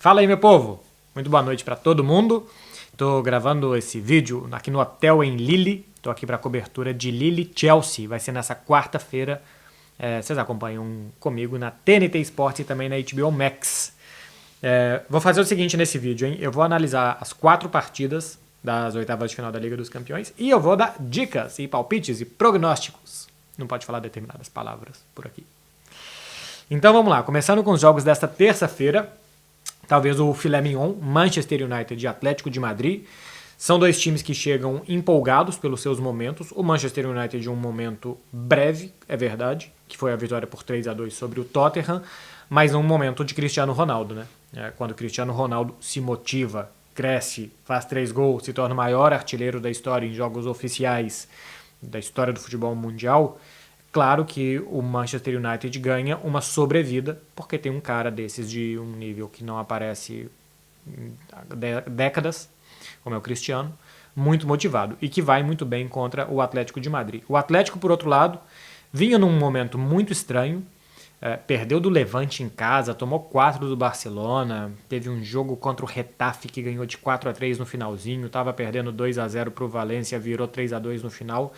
Fala aí, meu povo! Muito boa noite para todo mundo. Tô gravando esse vídeo aqui no hotel em Lille. Tô aqui para a cobertura de Lille-Chelsea. Vai ser nessa quarta-feira. Vocês acompanham comigo na TNT Sports e também na HBO Max. Vou fazer o seguinte nesse vídeo, hein? Eu vou analisar as 4 partidas das oitavas de final da Liga dos Campeões e eu vou dar dicas e palpites e prognósticos. Não pode falar determinadas palavras por aqui. Então vamos lá, começando com os jogos desta terça-feira. Talvez o filé mignon, Manchester United e Atlético de Madrid. São dois times que chegam empolgados pelos seus momentos. O Manchester United de um momento breve, é verdade, que foi a vitória por 3-2 sobre o Tottenham, mas um momento de Cristiano Ronaldo, né? Quando o Cristiano Ronaldo se motiva, cresce, faz 3 gols, se torna o maior artilheiro da história em jogos oficiais da história do futebol mundial. Claro que o Manchester United ganha uma sobrevida, porque tem um cara desses de um nível que não aparece há décadas, como é o Cristiano, muito motivado e que vai muito bem contra o Atlético de Madrid. O Atlético, por outro lado, vinha num momento muito estranho, perdeu do Levante em casa, tomou 4 do Barcelona, teve um jogo contra o Getafe que ganhou de 4-3 no finalzinho, estava perdendo 2-0 para o Valência, virou 3-2 no final.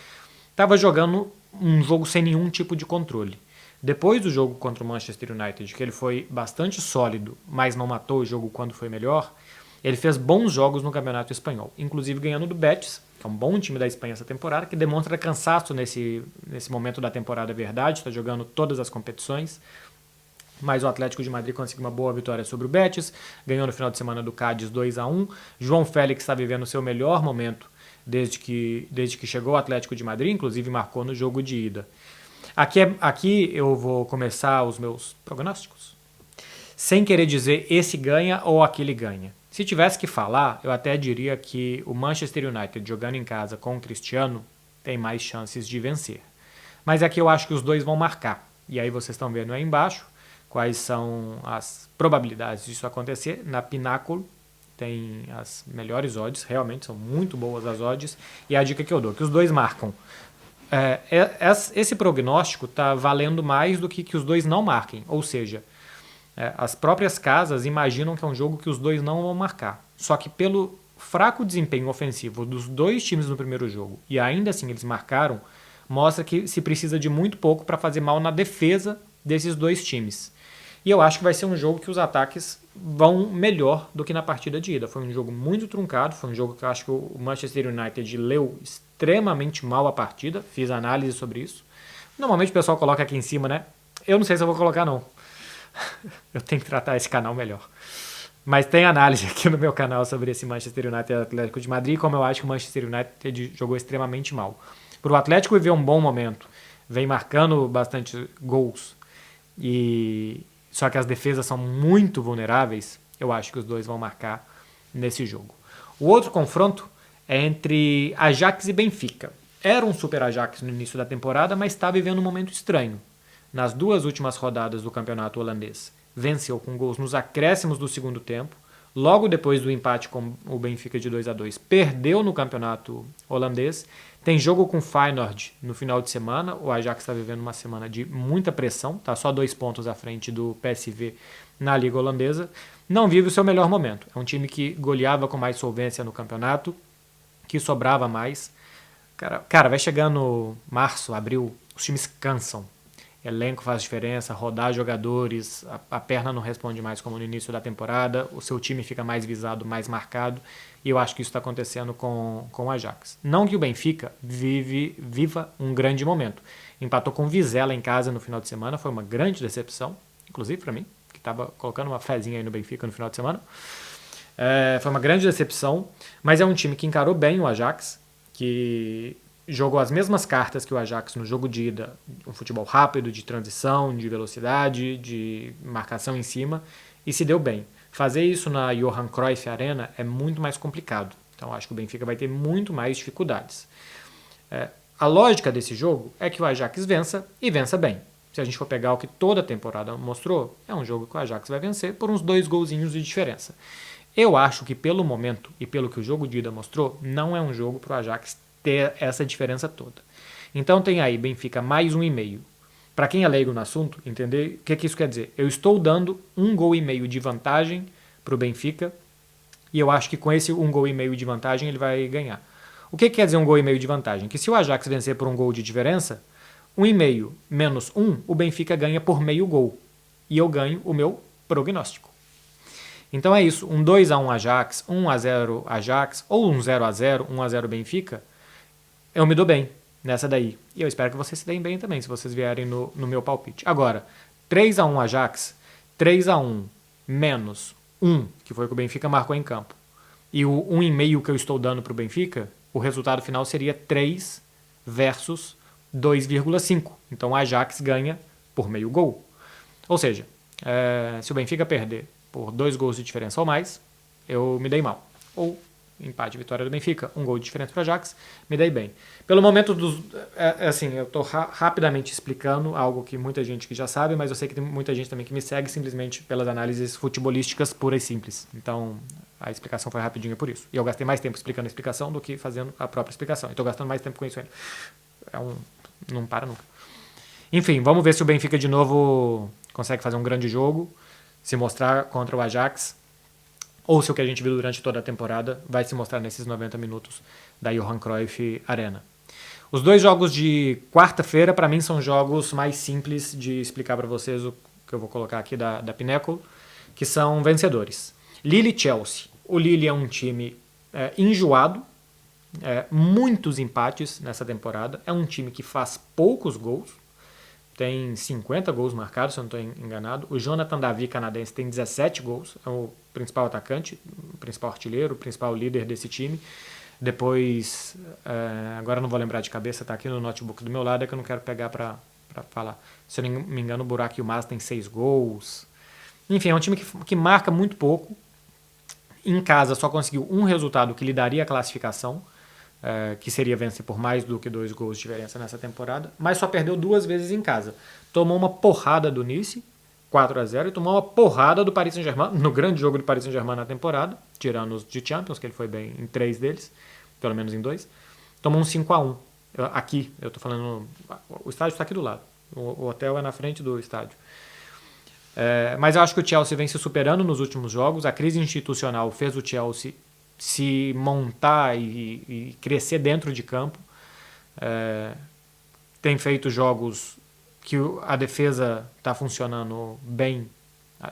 Estava jogando um jogo sem nenhum tipo de controle. Depois do jogo contra o Manchester United, que ele foi bastante sólido, mas não matou o jogo quando foi melhor, ele fez bons jogos no Campeonato Espanhol, inclusive ganhando do Betis, que é um bom time da Espanha essa temporada, que demonstra cansaço nesse momento da temporada, é verdade, está jogando todas as competições, mas o Atlético de Madrid conseguiu uma boa vitória sobre o Betis, ganhou no final de semana do Cádiz 2-1, João Félix está vivendo o seu melhor momento desde que chegou ao Atlético de Madrid, inclusive marcou no jogo de ida. Aqui eu vou começar os meus prognósticos, sem querer dizer esse ganha ou aquele ganha. Se tivesse que falar, eu até diria que o Manchester United jogando em casa com o Cristiano tem mais chances de vencer. Mas aqui eu acho que os dois vão marcar. E aí vocês estão vendo aí embaixo quais são as probabilidades disso acontecer. Na Pináculo tem as melhores odds, realmente são muito boas as odds. E a dica que eu dou, que os dois marcam. Esse prognóstico está valendo mais do que os dois não marquem. Ou seja, as próprias casas imaginam que é um jogo que os dois não vão marcar. Só que pelo fraco desempenho ofensivo dos dois times no primeiro jogo, e ainda assim eles marcaram, mostra que se precisa de muito pouco para fazer mal na defesa desses dois times. E eu acho que vai ser um jogo que os ataques vão melhor do que na partida de ida. Foi um jogo muito truncado, foi um jogo que eu acho que o Manchester United leu extremamente mal a partida, fiz análise sobre isso. Normalmente o pessoal coloca aqui em cima, né? Eu não sei se eu vou colocar, não. Eu tenho que tratar esse canal melhor. Mas tem análise aqui no meu canal sobre esse Manchester United e Atlético de Madrid, como eu acho que o Manchester United jogou extremamente mal. Para o Atlético viver um bom momento, vem marcando bastante gols, só que as defesas são muito vulneráveis, eu acho que os dois vão marcar nesse jogo. O outro confronto é entre Ajax e Benfica. Era um super Ajax no início da temporada, mas está vivendo um momento estranho. Nas 2 últimas rodadas do campeonato holandês, venceu com gols nos acréscimos do segundo tempo. Logo depois do empate com o Benfica de 2-2, perdeu no campeonato holandês. Tem jogo com o Feyenoord no final de semana. O Ajax está vivendo uma semana de muita pressão, está só 2 pontos à frente do PSV na Liga Holandesa. Não vive o seu melhor momento. É um time que goleava com mais solvência no campeonato, que sobrava mais. Cara, vai chegando março, abril, os times cansam. Elenco faz diferença, rodar jogadores, a perna não responde mais como no início da temporada, o seu time fica mais visado, mais marcado, e eu acho que isso está acontecendo com o Ajax. Não que o Benfica viva um grande momento. Empatou com o Vizela em casa no final de semana, foi uma grande decepção, inclusive para mim, que estava colocando uma fezinha aí no Benfica no final de semana. Foi uma grande decepção, mas é um time que encarou bem o Ajax, que jogou as mesmas cartas que o Ajax no jogo de ida, um futebol rápido, de transição, de velocidade, de marcação em cima, e se deu bem. Fazer isso na Johan Cruyff Arena é muito mais complicado, então acho que o Benfica vai ter muito mais dificuldades. A lógica desse jogo é que o Ajax vença e vença bem. Se a gente for pegar o que toda a temporada mostrou, é um jogo que o Ajax vai vencer por uns 2 golzinhos de diferença. Eu acho que pelo momento e pelo que o jogo de ida mostrou, não é um jogo para o Ajax ter essa diferença toda. Então tem aí Benfica mais 1,5. Para quem é leigo no assunto, entender o que isso quer dizer. Eu estou dando 1,5 gol de vantagem para o Benfica, e eu acho que com esse 1,5 gol de vantagem ele vai ganhar. O que quer dizer 1,5 gol de vantagem? Que se o Ajax vencer por 1 gol de diferença, 1,5 menos 1, o Benfica ganha por meio gol. E eu ganho o meu prognóstico. Então é isso, um 2-1 Ajax, 1-0 Ajax, ou um 0-0, 1-0 Benfica, eu me dou bem nessa daí. E eu espero que vocês se deem bem também, se vocês vierem no meu palpite. Agora, 3-1 Ajax, 3-1 menos 1, que foi o que o Benfica marcou em campo, e o 1,5 que eu estou dando para o Benfica, o resultado final seria 3 versus 2,5. Então o Ajax ganha por meio gol. Ou seja, se o Benfica perder por 2 gols de diferença ou mais, eu me dei mal. Ou empate, vitória do Benfica, 1 gol de diferença para o Ajax, me dei bem. Pelo momento, assim, eu estou rapidamente explicando algo que muita gente que já sabe, mas eu sei que tem muita gente também que me segue simplesmente pelas análises futebolísticas puras e simples. Então, a explicação foi rapidinha por isso. E eu gastei mais tempo explicando a explicação do que fazendo a própria explicação. E estou gastando mais tempo com isso ainda. Não para nunca. Enfim, vamos ver se o Benfica de novo consegue fazer um grande jogo, se mostrar contra o Ajax, ou se o que a gente viu durante toda a temporada vai se mostrar nesses 90 minutos da Johan Cruyff Arena. Os 2 jogos de quarta-feira, para mim, são jogos mais simples de explicar para vocês, o que eu vou colocar aqui da Pinnacle, que são vencedores. Lille e Chelsea. O Lille é um time enjoado, muitos empates nessa temporada, é um time que faz poucos gols, tem 50 gols marcados, se eu não estou enganado. O Jonathan David, canadense, tem 17 gols, é o principal atacante, o principal artilheiro, o principal líder desse time. Depois, agora não vou lembrar de cabeça, está aqui no notebook do meu lado, é que eu não quero pegar para falar. Se eu não me engano, o Burak Yilmaz tem 6 gols. Enfim, é um time que marca muito pouco. Em casa só conseguiu um resultado que lhe daria a classificação, que seria vencer por mais do que 2 gols de diferença nessa temporada, mas só perdeu 2 vezes em casa. Tomou uma porrada do Nice, 4-0, e tomou uma porrada do Paris Saint-Germain, no grande jogo do Paris Saint-Germain na temporada, tirando os de Champions, que ele foi bem em 3 deles, pelo menos em 2. Tomou um 5-1. Aqui, eu tô falando, o estádio está aqui do lado, o hotel é na frente do estádio. Mas eu acho que o Chelsea vem se superando nos últimos jogos, a crise institucional fez o Chelsea se montar e crescer dentro de campo. Tem feito jogos que a defesa está funcionando bem,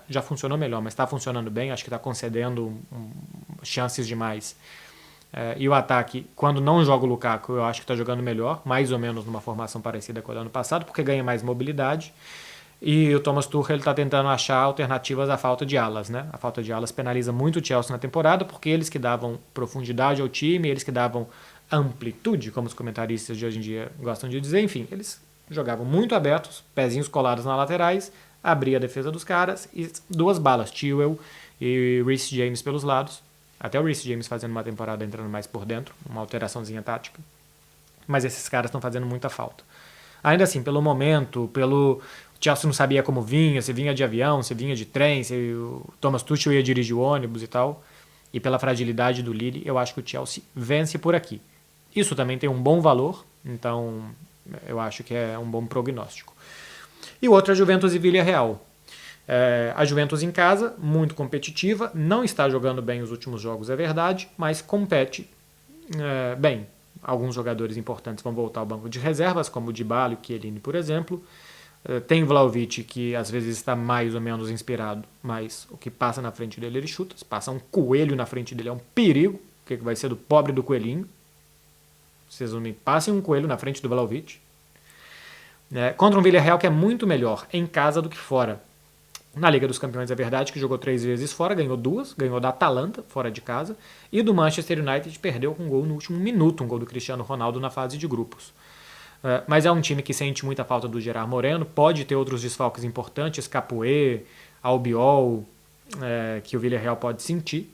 já funcionou melhor, mas está funcionando bem, acho que está concedendo chances demais. E o ataque, quando não joga o Lukaku, eu acho que está jogando melhor, mais ou menos numa formação parecida com a do ano passado, porque ganha mais mobilidade. E o Thomas Tuchel está tentando achar alternativas à falta de alas, né? A falta de alas penaliza muito o Chelsea na temporada, porque eles que davam profundidade ao time, eles que davam amplitude, como os comentaristas de hoje em dia gostam de dizer, enfim, eles jogavam muito abertos, pezinhos colados nas laterais, abria a defesa dos caras e 2 balas, Chilwell e Reece James pelos lados. Até o Reece James fazendo uma temporada entrando mais por dentro, uma alteraçãozinha tática. Mas esses caras estão fazendo muita falta. Ainda assim, pelo momento, o Chelsea não sabia como vinha, se vinha de avião, se vinha de trem, se o Thomas Tuchel ia dirigir o ônibus e tal. E pela fragilidade do Lille, eu acho que o Chelsea vence por aqui. Isso também tem um bom valor, então eu acho que é um bom prognóstico. E o outro é Juventus e Villarreal. A Juventus em casa, muito competitiva, não está jogando bem os últimos jogos, é verdade, mas compete bem. Alguns jogadores importantes vão voltar ao banco de reservas, como o Dybala e o Chiellini, por exemplo. Tem o Vlahovic, que às vezes está mais ou menos inspirado, mas o que passa na frente dele ele chuta. Se passa um coelho na frente dele é um perigo. O que vai ser do pobre do coelhinho? Vocês não me passem um coelho na frente do Vlahovic. Contra um Villarreal que é muito melhor em casa do que fora. Na Liga dos Campeões é verdade que jogou 3 vezes fora, ganhou 2, ganhou da Atalanta, fora de casa, e do Manchester United perdeu com um gol no último minuto, um gol do Cristiano Ronaldo na fase de grupos. Mas é um time que sente muita falta do Gerard Moreno, pode ter outros desfalques importantes, Capoue, Albiol, que o Villarreal pode sentir.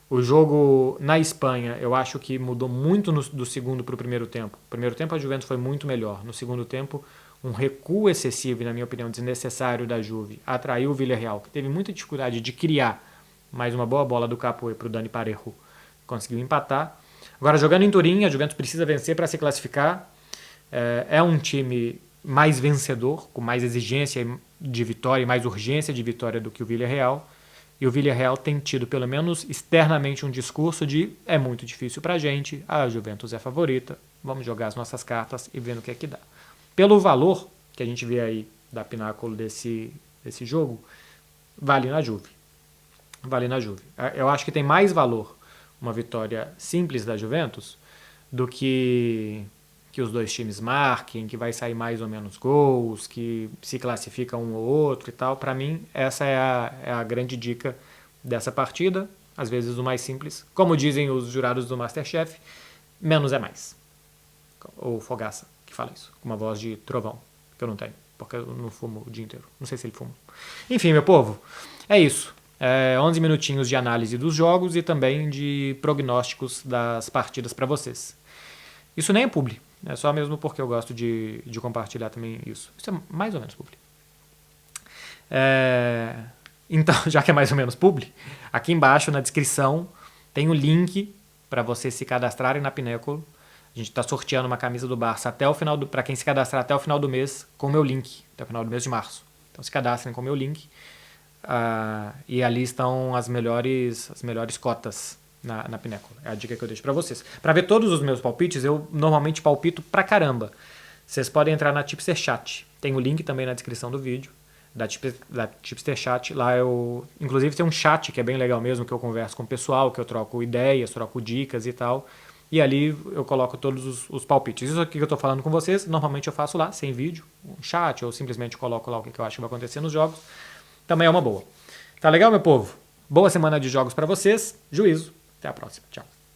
O jogo na Espanha, eu acho que mudou muito do segundo para o primeiro tempo. No primeiro tempo a Juventus foi muito melhor, no segundo tempo um recuo excessivo e, na minha opinião, desnecessário da Juve atraiu o Villarreal, que teve muita dificuldade de criar, mais uma boa bola do Capoue para o Dani Parejo, conseguiu empatar. Agora, jogando em Turim, a Juventus precisa vencer para se classificar. É um time mais vencedor, com mais exigência de vitória e mais urgência de vitória do que o Villarreal. E o Villarreal tem tido, pelo menos externamente, um discurso de é muito difícil pra gente, a Juventus é a favorita, vamos jogar as nossas cartas e ver no que é que dá. Pelo valor que a gente vê aí da pináculo desse jogo, vale na Juve. Vale na Juve. Eu acho que tem mais valor uma vitória simples da Juventus do que os dois times marquem, que vai sair mais ou menos gols, que se classifica um ou outro e tal. Para mim, essa é a grande dica dessa partida. Às vezes o mais simples. Como dizem os jurados do MasterChef, menos é mais. Ou Fogaça, que fala isso, com uma voz de trovão, que eu não tenho, porque eu não fumo o dia inteiro. Não sei se ele fuma. Enfim, meu povo, é isso. 11 minutinhos de análise dos jogos e também de prognósticos das partidas para vocês. Isso nem é publi, é só mesmo porque eu gosto de compartilhar também isso. Isso é mais ou menos publi. Então, já que é mais ou menos publi, aqui embaixo na descrição tem o link para vocês se cadastrarem na Pináculo. A gente está sorteando uma camisa do Barça até o final para quem se cadastrar até o final do mês com o meu link, até o final do mês de março. Então se cadastrem com o meu link. E ali estão as melhores cotas na Pináculo. É a dica que eu deixo para vocês. Para ver todos os meus palpites, eu normalmente palpito pra caramba. Vocês podem entrar na Tipster Chat. Tem o link também na descrição do vídeo da Tipster Chat. Lá inclusive tem um chat que é bem legal mesmo, que eu converso com o pessoal, que eu troco ideias, troco dicas e tal. E ali eu coloco todos os palpites. Isso aqui que eu estou falando com vocês, normalmente eu faço lá, sem vídeo, um chat, ou simplesmente coloco lá o que eu acho que vai acontecer nos jogos. Também é uma boa. Tá legal, meu povo? Boa semana de jogos para vocês. Juízo. Até a próxima. Tchau.